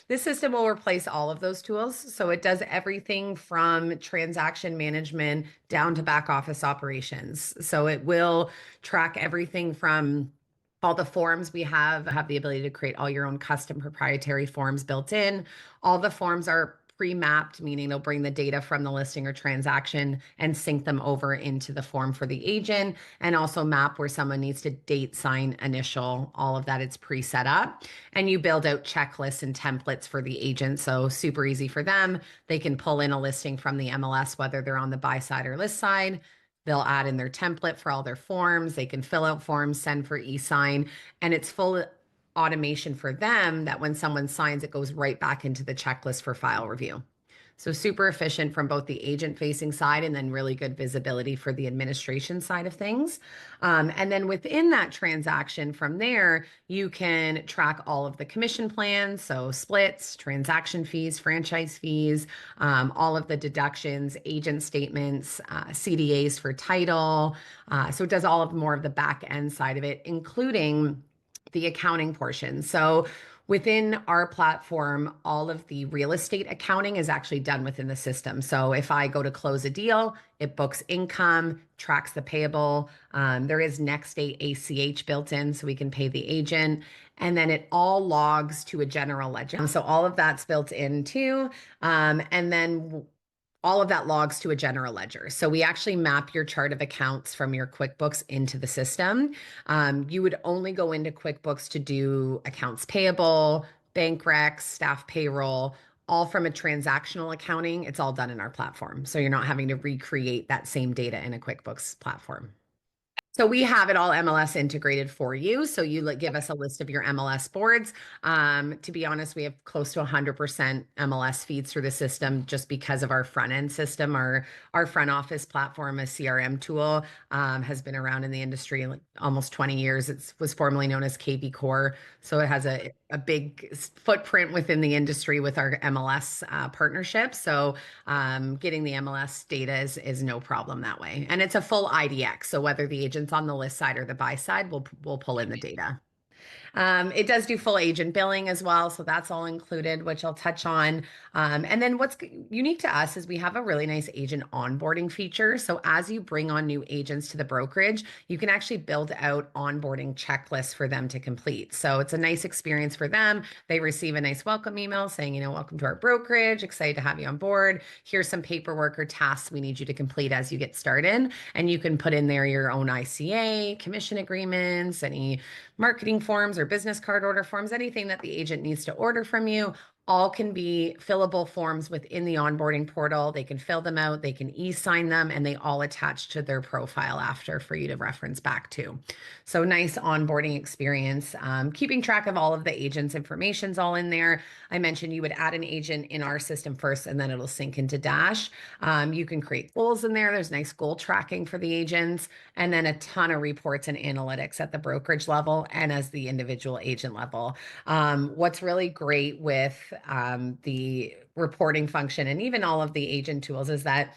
this system will replace all of those tools. So it does everything from transaction management down to back office operations. So it will track everything from all the forms we have the ability to create all your own custom proprietary forms built in. All the forms are pre-mapped, meaning they'll bring the data from the listing or transaction and sync them over into the form for the agent, and also map where someone needs to date, sign, initial, all of that. It's pre-set up. And you build out checklists and templates for the agent. So super easy for them. They can pull in a listing from the MLS, whether they're on the buy side or list side. They'll add in their template for all their forms. They can fill out forms, send for e-sign, and it's full automation for them that when someone signs, it goes right back into the checklist for file review. So super efficient from both the agent facing side and then really good visibility for the administration side of things. And then within that transaction from there, you can track all of the commission plans. So splits, transaction fees, franchise fees, all of the deductions, agent statements, CDAs for title. So it does all of more of the back end side of it, including the accounting portion. So within our platform, all of the real estate accounting is actually done within the system. So if I go to close a deal, it books income, tracks the payable. There is next day ACH built in so we can pay the agent. And then it all logs to a general ledger. So all of that's built in too. And then all of that logs to a general ledger. So we actually map your chart of accounts from your QuickBooks into the system. You would only go into QuickBooks to do accounts payable, bank recs, staff payroll, all from a transactional accounting. It's all done in our platform. So you're not having to recreate that same data in a QuickBooks platform. So we have it all MLS integrated for you. So you give us a list of your MLS boards. To be honest, we have close to 100% MLS feeds through the system just because of our front end system. Our front office platform, a CRM tool, has been around in the industry like almost 20 years. It was formerly known as KB Core. So it has a big footprint within the industry with our MLS partnership. So getting the MLS data is no problem that way. And it's a full IDX. So whether the agent's on the list side or the buy side, we'll pull in the data. It does do full agent billing as well. So that's all included, which I'll touch on. And then what's unique to us is we have a really nice agent onboarding feature. So as you bring on new agents to the brokerage, you can actually build out onboarding checklists for them to complete. So it's a nice experience for them. They receive a nice welcome email saying, welcome to our brokerage, excited to have you on board. Here's some paperwork or tasks we need you to complete as you get started. And you can put in there your own ICA, commission agreements, any marketing forms or business card order forms, anything that the agent needs to order from you, all can be fillable forms within the onboarding portal. They can fill them out, they can e-sign them, and they all attach to their profile after for you to reference back to. So nice onboarding experience. Keeping track of all of the agent's information's all in there. I mentioned you would add an agent in our system first, and then it'll sync into Dash. You can create goals in there. There's nice goal tracking for the agents, and then a ton of reports and analytics at the brokerage level and as the individual agent level. What's really great with the reporting function and even all of the agent tools is that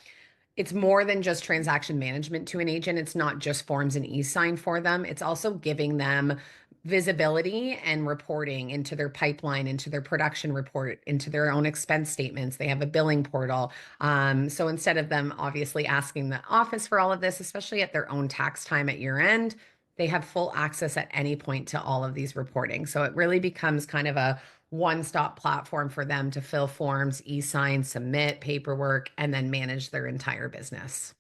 it's more than just transaction management to an agent. It's not just forms and e-sign for them. It's also giving them visibility and reporting into their pipeline, into their production report, into their own expense statements. They have a billing portal. So instead of them obviously asking the office for all of this, especially at their own tax time at year end, they have full access at any point to all of these reporting. So it really becomes kind of a one-stop platform for them to fill forms, e-sign, submit paperwork, and then manage their entire business.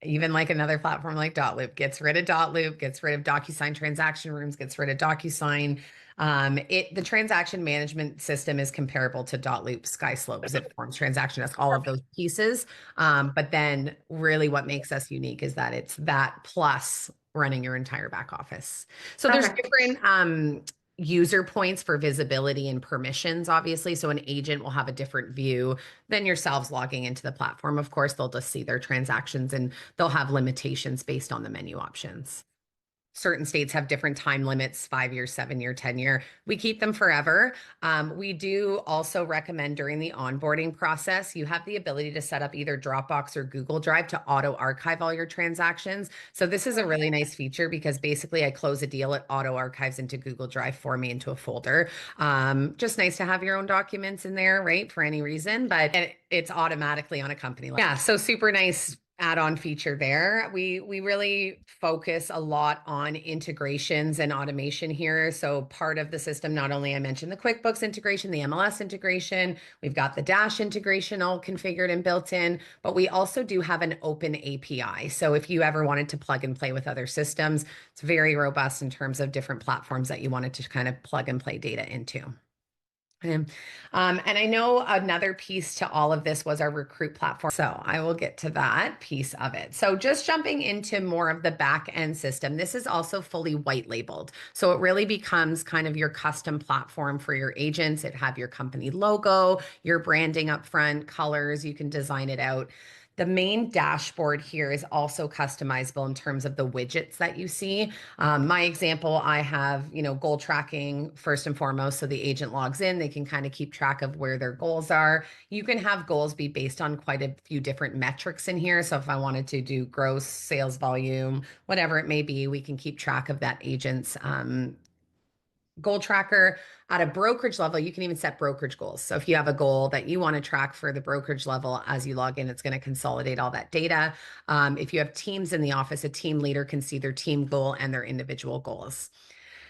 Even like another platform like Dotloop gets rid of Dotloop, gets rid of DocuSign transaction rooms, gets rid of DocuSign. The transaction management system is comparable to Dotloop, SkySlope, ZipForms, Transaction Desk, all of those pieces. But then really what makes us unique is that it's that plus running your entire back office. So there's different user points for visibility and permissions, obviously. So an agent will have a different view than yourselves logging into the platform. Of course, they'll just see their transactions and they'll have limitations based on the menu options. certain states have different time limits, 5 year, 7 year, 10 year. We keep them forever. We do also recommend during the onboarding process, you have the ability to set up either Dropbox or Google Drive to auto archive all your transactions. So this is a really nice feature because basically I close a deal, it auto archives into Google Drive for me into a folder. Just nice to have your own documents in there, right? For any reason, but it's automatically on a company. Yeah, so super nice add-on feature there. We really focus a lot on integrations and automation here. So part of the system, not only I mentioned the QuickBooks integration, the MLS integration, we've got the Dash integration all configured and built in, but we also do have an open API. So if you ever wanted to plug and play with other systems, it's very robust in terms of different platforms that you wanted to kind of plug and play data into. And I know another piece to all of this was our recruit platform. So I will get to that piece of it. So just jumping into more of the back end system, this is also fully white labeled. So it really becomes kind of your custom platform for your agents. It have your company logo, your branding up front, colors, you can design it out. The main dashboard here is also customizable in terms of the widgets that you see. My example, I have, goal tracking first and foremost. So the agent logs in, they can kind of keep track of where their goals are. You can have goals be based on quite a few different metrics in here. So if I wanted to do gross sales volume, whatever it may be, we can keep track of that agent's goal tracker. At a brokerage level, you can even set brokerage goals. So if you have a goal that you want to track for the brokerage level, as you log in, it's going to consolidate all that data. If you have teams in the office, a team leader can see their team goal and their individual goals.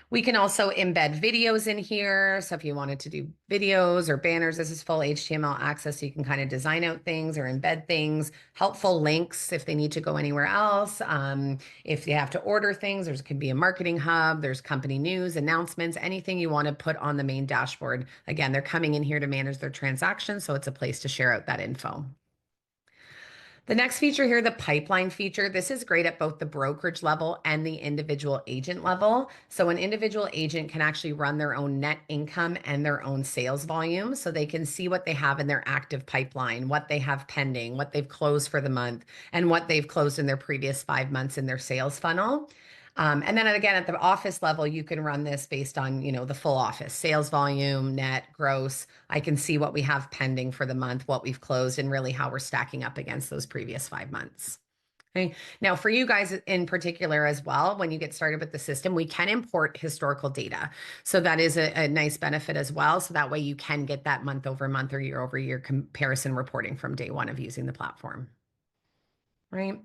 We can also embed videos in here. So if you wanted to do videos or banners, this is full HTML access. So you can kind of design out things or embed things, helpful links if they need to go anywhere else. If they have to order things, there's could be a marketing hub, there's company news, announcements, anything you want to put on the main dashboard. Again, they're coming in here to manage their transactions. So it's a place to share out that info. The next feature here, the pipeline feature, this is great at both the brokerage level and the individual agent level. So an individual agent can actually run their own net income and their own sales volume. So they can see what they have in their active pipeline, what they have pending, what they've closed for the month, and what they've closed in their previous 5 months in their sales funnel. And then again, at the office level, you can run this based on, the full office sales volume, net, gross. I can see what we have pending for the month, what we've closed, and really how we're stacking up against those previous 5 months. Okay. Now, for you guys in particular as well, when you get started with the system, we can import historical data. So that is a nice benefit as well. So that way you can get that month over month or year over year comparison reporting from day one of using the platform. Right.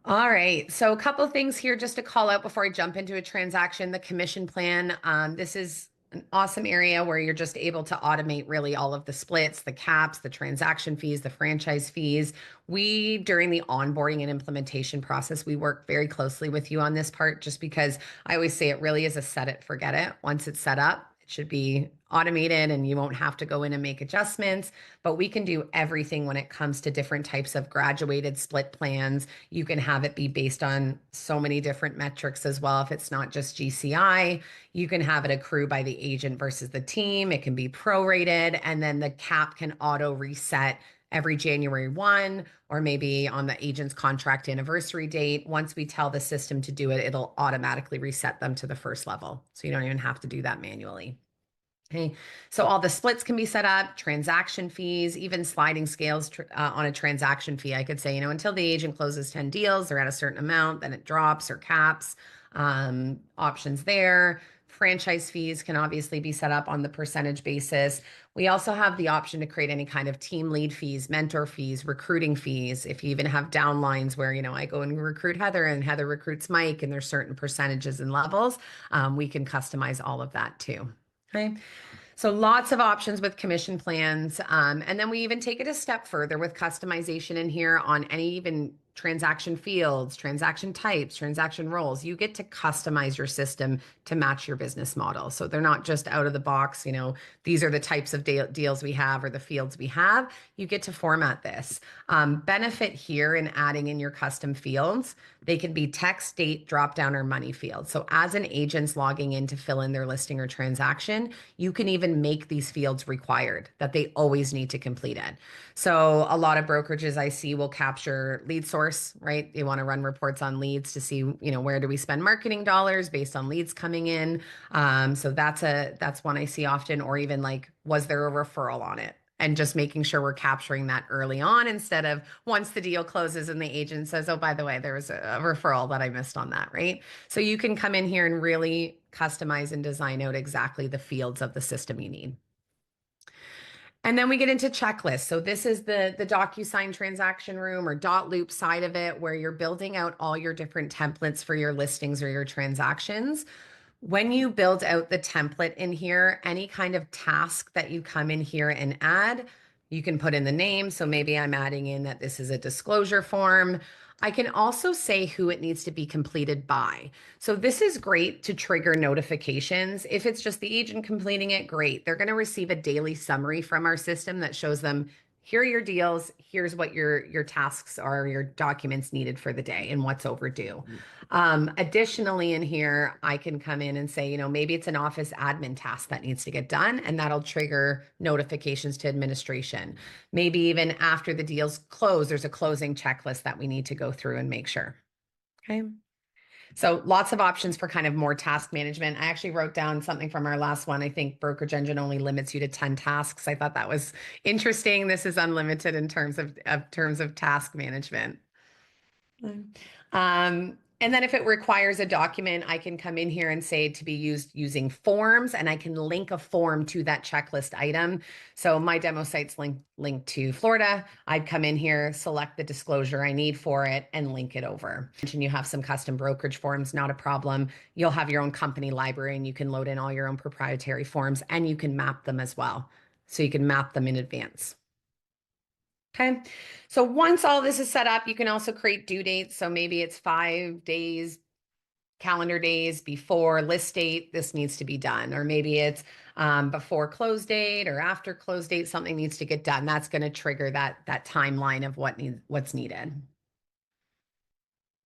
All right. So a couple of things here just to call out before I jump into a transaction, the commission plan. This is an awesome area where you're just able to automate really all of the splits, the caps, the transaction fees, the franchise fees. We, during the onboarding and implementation process, we work very closely with you on this part just because I always say it really is a set it, forget it. Once it's set up, it should be automated and you won't have to go in and make adjustments, but we can do everything when it comes to different types of graduated split plans. You can have it be based on so many different metrics as well. If it's not just GCI, you can have it accrue by the agent versus the team. It can be prorated, and then the cap can auto reset every January 1, or maybe on the agent's contract anniversary date. Once we tell the system to do it, it'll automatically reset them to the first level. So you don't even have to do that manually. Okay, so all the splits can be set up, transaction fees, even sliding scales on a transaction fee. I could say, until the agent closes 10 deals, they're at a certain amount, then it drops or caps. Options there. Franchise fees can obviously be set up on the percentage basis. We also have the option to create any kind of team lead fees, mentor fees, recruiting fees. If you even have downlines where, I go and recruit Heather and Heather recruits Mike, and there's certain percentages and levels, we can customize all of that too. Okay. So lots of options with commission plans. And then we even take it a step further with customization in here on any even transaction fields, transaction types, transaction roles. You get to customize your system to match your business model. So they're not just out of the box, these are the types of deals we have or the fields we have. You get to format this. Benefit here in adding in your custom fields. They can be text, date, drop down, or money fields. So as an agent's logging in to fill in their listing or transaction, you can even make these fields required that they always need to complete it. So a lot of brokerages I see will capture lead source, right? They want to run reports on leads to see, where do we spend marketing dollars based on leads coming in. So that's one I see often, or even like, was there a referral on it? And just making sure we're capturing that early on instead of once the deal closes and the agent says, oh, by the way, there was a referral that I missed on that, right? So you can come in here and really customize and design out exactly the fields of the system you need. And then we get into checklists. So this is the DocuSign transaction room or dot loop side of it where you're building out all your different templates for your listings or your transactions. When you build out the template in here, any kind of task that you come in here and add, you can put in the name. So maybe I'm adding in that this is a disclosure form. I can also say who it needs to be completed by. So this is great to trigger notifications. If it's just the agent completing it, great. They're going to receive a daily summary from our system that shows them, here are your deals, here's what your tasks are, your documents needed for the day and what's overdue. Additionally, in here, I can come in and say, maybe it's an office admin task that needs to get done, and that'll trigger notifications to administration. Maybe even after the deal's closed, there's a closing checklist that we need to go through and make sure. Okay. So lots of options for kind of more task management. I actually wrote down something from our last one. I think Brokerage Engine only limits you to 10 tasks. I thought that was interesting. This is unlimited in terms of task management. And then if it requires a document, I can come in here and say to be used using forms, and I can link a form to that checklist item. So my demo site's linked to Florida. I'd come in here, select the disclosure I need for it, and link it over. And you have some custom brokerage forms, not a problem. You'll have your own company library, and you can load in all your own proprietary forms, and you can map them as well. So you can map them in advance. Okay, so once all this is set up, you can also create due dates. So maybe it's 5 days, calendar days before list date, this needs to be done. Or maybe it's before close date or after close date, something needs to get done. That's going to trigger that timeline of what's needed.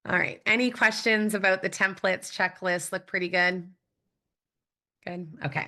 All right, any questions about the templates, checklists? Look pretty good? Good. Okay.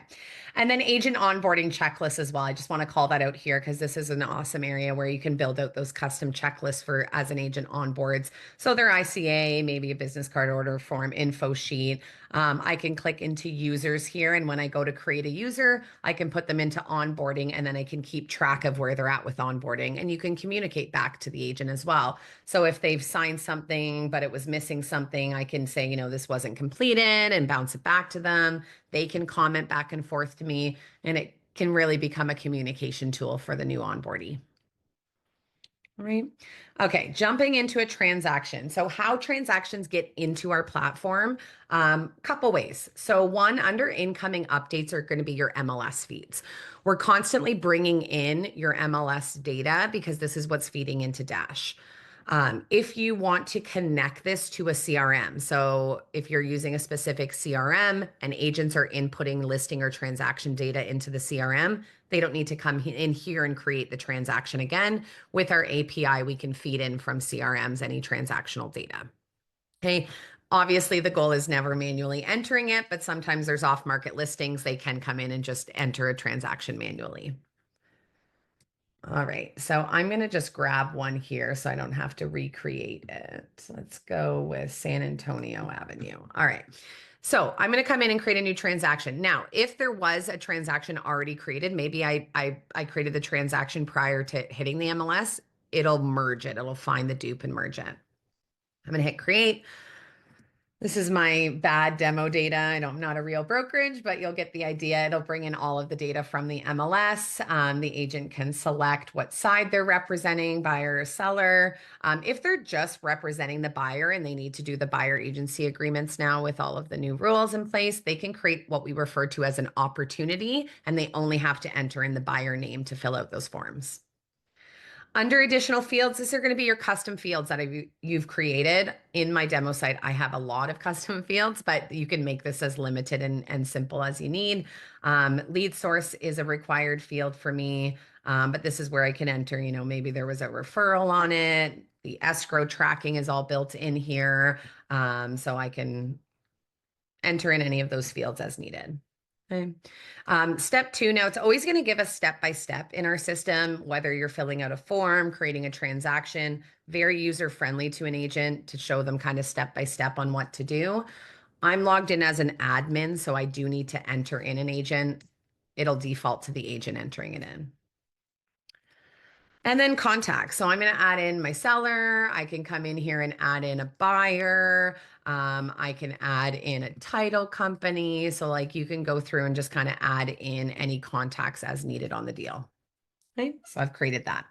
And then agent onboarding checklists as well. I just want to call that out here because this is an awesome area where you can build out those custom checklists for as an agent onboards. So their ICA, maybe a business card order form, info sheet. I can click into users here. And when I go to create a user, I can put them into onboarding and then I can keep track of where they're at with onboarding. And you can communicate back to the agent as well. So if they've signed something, but it was missing something, I can say, this wasn't completed and bounce it back to them. They can comment back and forth to me, and it can really become a communication tool for the new onboardee. All right. Okay, jumping into a transaction. So how transactions get into our platform, couple ways. So one, under incoming updates are going to be your MLS feeds. We're constantly bringing in your MLS data because this is what's feeding into Dash. If you want to connect this to a CRM, so if you're using a specific CRM and agents are inputting listing or transaction data into the CRM, they don't need to come in here and create the transaction again. With our API, we can feed in from CRMs any transactional data. Okay. Obviously, the goal is never manually entering it, but sometimes there's off-market listings. They can come in and just enter a transaction manually. All right, so I'm going to just grab one here so I don't have to recreate it. Let's go with San Antonio Avenue. All right, so I'm going to come in and create a new transaction. Now, if there was a transaction already created, maybe I created the transaction prior to hitting the MLS, it'll merge it. It'll find the dupe and merge it. I'm going to hit create. This is my bad demo data. I'm not a real brokerage, but you'll get the idea. It'll bring in all of the data from the MLS. The agent can select what side they're representing, buyer or seller. If they're just representing the buyer and they need to do the buyer agency agreements now with all of the new rules in place, they can create what we refer to as an opportunity, and they only have to enter in the buyer name to fill out those forms. Under additional fields, these are going to be your custom fields that you've created. In my demo site, I have a lot of custom fields, but you can make this as limited and simple as you need. Lead source is a required field for me, but this is where I can enter, maybe there was a referral on it, The escrow tracking is all built in here. So I can enter in any of those fields as needed. Okay. Step 2, now it's always going to give us step by step in our system, whether you're filling out a form, creating a transaction, very user friendly to an agent to show them kind of step by step on what to do. I'm logged in as an admin, so I do need to enter in an agent. It'll default to the agent entering it in. And then contacts. So I'm going to add in my seller. I can come in here and add in a buyer. I can add in a title company. So like you can go through and just kind of add in any contacts as needed on the deal. Okay, so I've created that.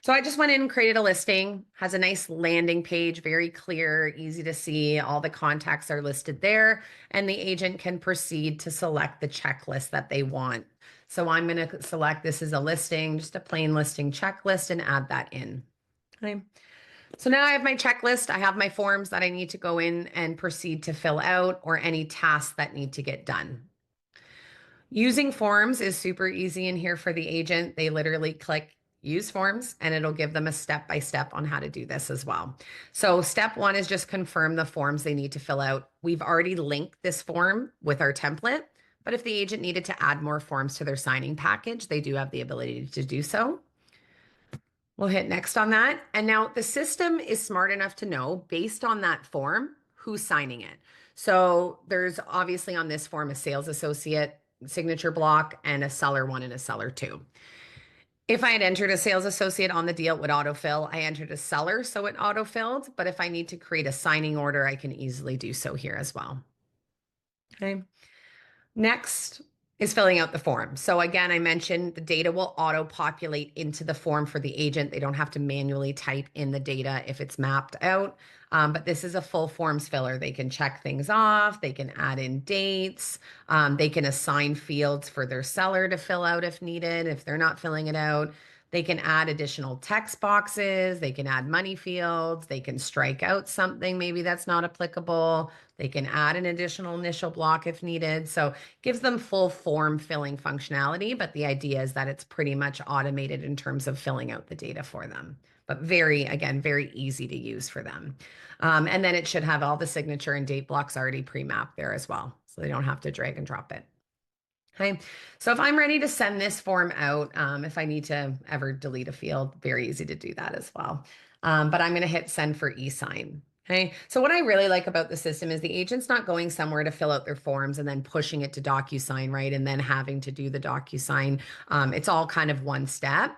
So I just went in and created a listing, has a nice landing page, very clear, easy to see. All the contacts are listed there, and the agent can proceed to select the checklist that they want. So I'm going to select this as a listing, just a plain listing checklist, and add that in. Okay. So now I have my checklist. I have my forms that I need to go in and proceed to fill out, or any tasks that need to get done. Using forms is super easy in here for the agent. They literally click use forms and it'll give them a step by step on how to do this as well. So step 1 is just confirm the forms they need to fill out. We've already linked this form with our template, but if the agent needed to add more forms to their signing package, they do have the ability to do so. We'll hit next on that. And now the system is smart enough to know, based on that form, who's signing it. So there's obviously on this form a sales associate signature block and a seller 1 and a seller 2. If I had entered a sales associate on the deal, it would autofill. I entered a seller, so it autofilled. But if I need to create a signing order, I can easily do so here as well. Okay. Next is filling out the form. So again, I mentioned the data will auto-populate into the form for the agent. They don't have to manually type in the data if it's mapped out. But this is a full forms filler. They can check things off. They can add in dates. They can assign fields for their seller to fill out if needed, if they're not filling it out. They can add additional text boxes. They can add money fields. They can strike out something maybe that's not applicable. They can add an additional initial block if needed. So gives them full form filling functionality, but the idea is that it's pretty much automated in terms of filling out the data for them. But again, very easy to use for them. And then it should have all the signature and date blocks already pre-mapped there as well. So they don't have to drag and drop it. Okay, so if I'm ready to send this form out, if I need to ever delete a field, very easy to do that as well. But I'm going to hit send for e-sign. Okay, so what I really like about the system is the agent's not going somewhere to fill out their forms and then pushing it to DocuSign, right? And then having to do the DocuSign. It's all kind of one step.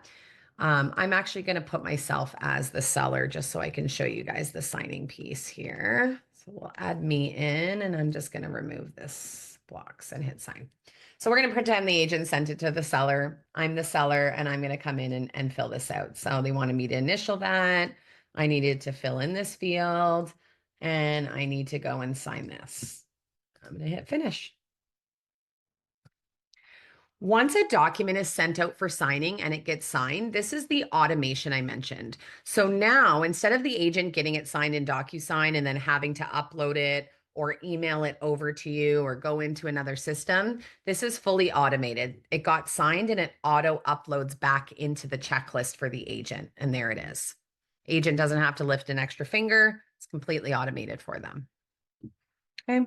I'm actually going to put myself as the seller just so I can show you guys the signing piece here. So we'll add me in, and I'm just going to remove this blocks and hit sign. So we're going to pretend the agent sent it to the seller. I'm the seller, and I'm going to come in and fill this out. So they wanted me to initial that. I needed to fill in this field, and I need to go and sign this. I'm going to hit finish. Once a document is sent out for signing and it gets signed, this is the automation I mentioned. So now, instead of the agent getting it signed in DocuSign and then having to upload it or email it over to you or go into another system, this is fully automated. It got signed and it auto uploads back into the checklist for the agent. And there it is. Agent doesn't have to lift an extra finger. It's completely automated for them. Okay.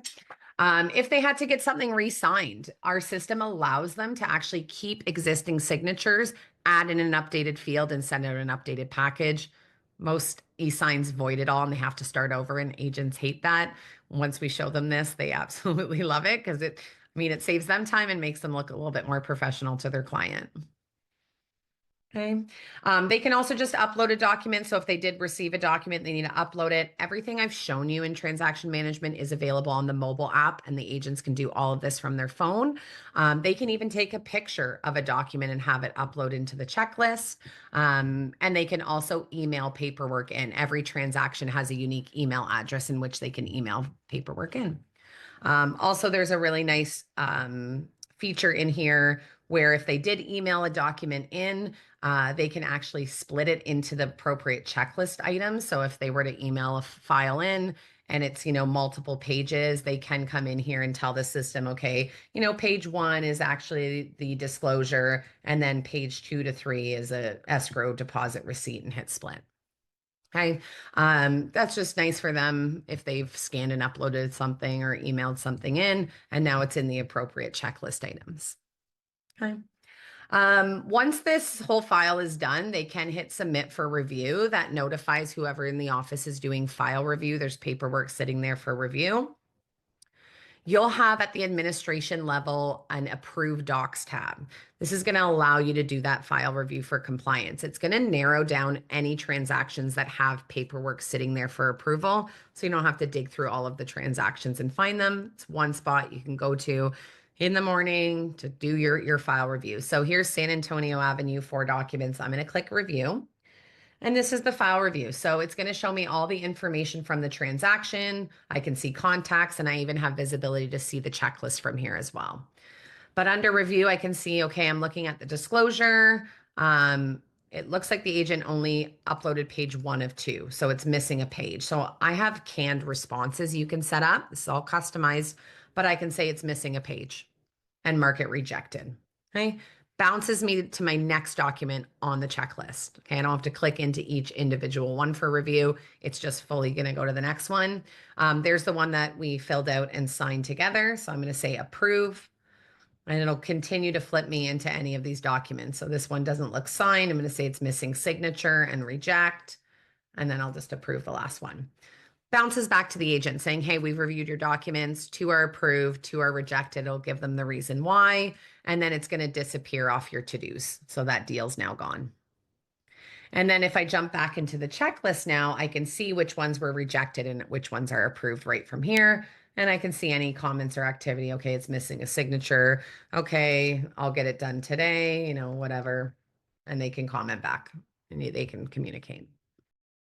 If they had to get something re-signed, our system allows them to actually keep existing signatures, add in an updated field, and send out an updated package. Most e-signs void it all and they have to start over, and agents hate that. Once we show them this, they absolutely love it because it saves them time and makes them look a little bit more professional to their client. Okay. They can also just upload a document. So if they did receive a document, they need to upload it. Everything I've shown you in transaction management is available on the mobile app, and the agents can do all of this from their phone. They can even take a picture of a document and have it upload into the checklist. And they can also email paperwork in. Every transaction has a unique email address in which they can email paperwork in. Also, there's a really nice feature in here where if they did email a document in, they can actually split it into the appropriate checklist items. So if they were to email a file in and it's, multiple pages, they can come in here and tell the system, okay, page 1 is actually the disclosure, and then page 2 to 3 is a escrow deposit receipt, and hit split. Okay. That's just nice for them if they've scanned and uploaded something or emailed something in, and now it's in the appropriate checklist items. Okay. Once this whole file is done, they can hit submit for review. That notifies whoever in the office is doing file review. There's paperwork sitting there for review. You'll have at the administration level an approved docs tab. This is going to allow you to do that file review for compliance. It's going to narrow down any transactions that have paperwork sitting there for approval. So you don't have to dig through all of the transactions and find them. It's one spot you can go to in the morning to do your file review. So here's San Antonio Avenue, 4 documents. I'm going to click review. And this is the file review. So it's going to show me all the information from the transaction. I can see contacts, and I even have visibility to see the checklist from here as well. But under review, I can see, okay, I'm looking at the disclosure. It looks like the agent only uploaded page 1 of 2, so it's missing a page. So I have canned responses you can set up. This is all customized, but I can say it's missing a page and mark it rejected. Okay. Bounces me to my next document on the checklist. Okay. I don't have to click into each individual one for review. It's just fully going to go to the next one. There's the one that we filled out and signed together. So I'm going to say approve, and it'll continue to flip me into any of these documents. So this one doesn't look signed. I'm going to say it's missing signature and reject, and then I'll just approve the last one. Bounces back to the agent saying, hey, we've reviewed your documents. 2 are approved, 2 are rejected. It'll give them the reason why. And then it's going to disappear off your to-dos. So that deal's now gone. And then if I jump back into the checklist now, I can see which ones were rejected and which ones are approved right from here. And I can see any comments or activity. Okay, it's missing a signature. Okay, I'll get it done today, whatever. And they can comment back and they can communicate.